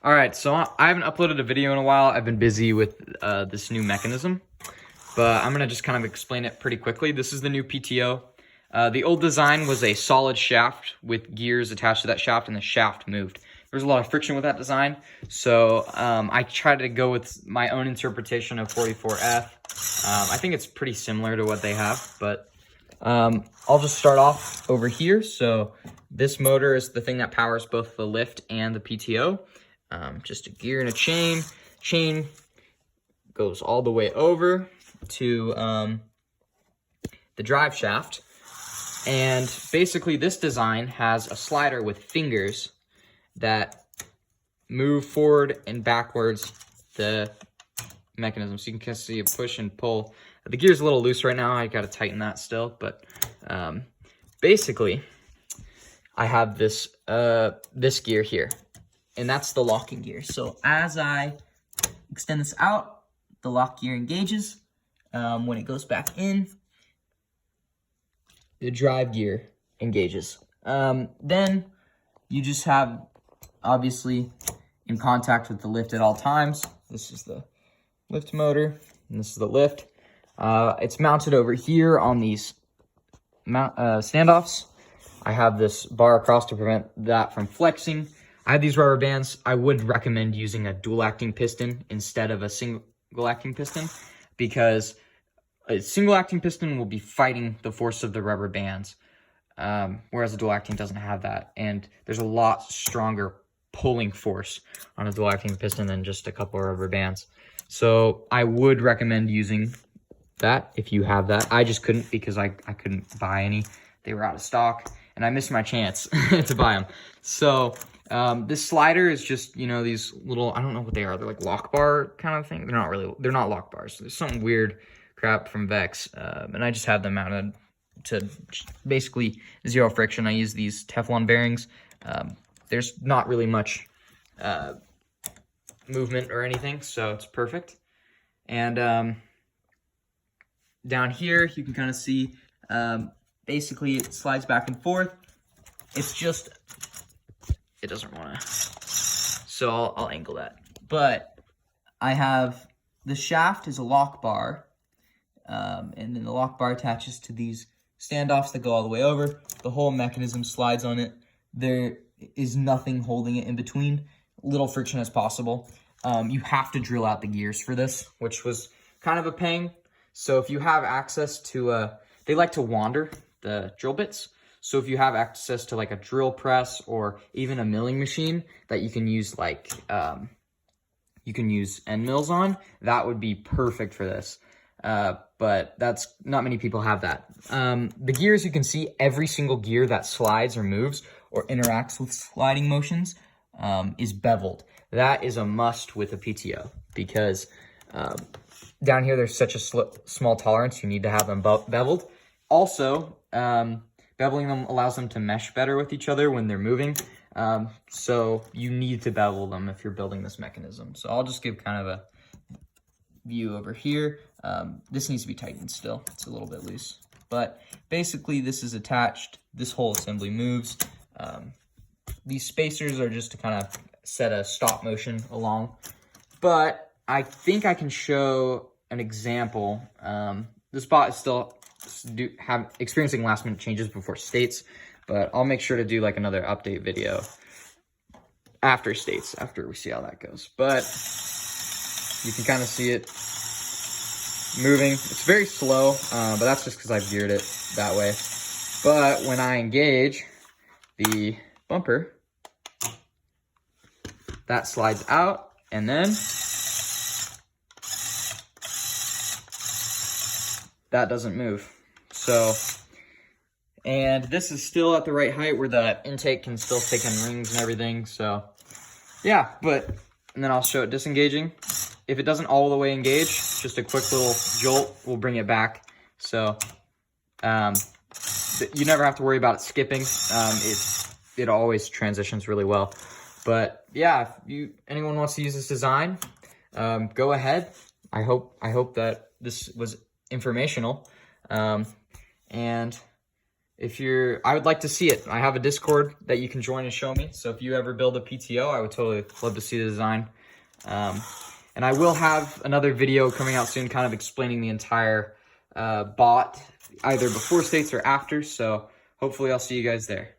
All right, so I haven't uploaded a video in a while. I've been busy with this new mechanism, but I'm gonna just kind of explain it pretty quickly. This is the new PTO. The old design was a solid shaft with gears attached to that shaft, and the shaft moved. There was a lot of friction with that design, so I tried to go with my own interpretation of 44F. I think it's pretty similar to what they have, but I'll just start off over here. So this motor is the thing that powers both the lift and the PTO. Just a gear and a chain. Chain goes all the way over to the drive shaft. And basically this design has a slider with fingers that move forward and backwards the mechanism. So you can see a push and pull. The gear's a little loose right now. I gotta tighten that still, but basically I have this this gear here, and that's the locking gear. So as I extend this out, the lock gear engages. When it goes back in, the drive gear engages. Then you just have, obviously, in contact with the lift at all times. This is the lift motor, and this is the lift. It's mounted over here on these standoffs. I have this bar across to prevent that from flexing. I have these rubber bands. I would recommend using a dual acting piston instead of a single acting piston, because a single acting piston will be fighting the force of the rubber bands, whereas a dual acting doesn't have that. And there's a lot stronger pulling force on a dual acting piston than just a couple of rubber bands. So I would recommend using that if you have that. I just couldn't, because I couldn't buy any. They were out of stock, and I missed my chance to buy them. So this slider is just, you know, these little, I don't know what they are. They're like lock bar kind of thing. They're not lock bars. There's something weird crap from Vex. And I just have them mounted to basically zero friction. I use these Teflon bearings. There's not really much movement or anything, so it's perfect. And down here, you can kind of see, basically it slides back and forth. It's just, it doesn't want to, so I'll angle that. But I have, the shaft is a lock bar, and then the lock bar attaches to these standoffs that go all the way over. The whole mechanism slides on it. There is nothing holding it in between. Little friction as possible. You have to drill out the gears for this, which was kind of a pain. So if you have access to, they like to wander, the drill bits. So if you have access to like a drill press or even a milling machine that you can use, like, you can use end mills on, that would be perfect for this. But that's, not many people have that. The gears, you can see every single gear that slides or moves or interacts with sliding motions is beveled. That is a must with a PTO, because down here there's such a small tolerance. You need to have them beveled. Also, beveling them allows them to mesh better with each other when they're moving. So you need to bevel them if you're building this mechanism. So I'll just give kind of a view over here. This needs to be tightened still. It's a little bit loose. But basically this is attached. This whole assembly moves. These spacers are just to kind of set a stop motion along. But I think I can show an example. This bot is still experiencing last minute changes before states, but I'll make sure to do like another update video after states, after we see how that goes. But you can kind of see it moving. It's very slow, but that's just because I've geared it that way. But when I engage the bumper, that slides out, and then that doesn't move. So, and this is still at the right height where the intake can still take in rings and everything. So yeah, and then I'll show it disengaging. If it doesn't all the way engage, just a quick little jolt will bring it back. So you never have to worry about it skipping. It always transitions really well. But yeah, if anyone wants to use this design, go ahead. I hope that this was informational. And I would like to see it. I have a Discord that you can join and show me. So if you ever build a PTO, I would totally love to see the design. And I will have another video coming out soon kind of explaining the entire bot, either before states or after. So hopefully I'll see you guys there.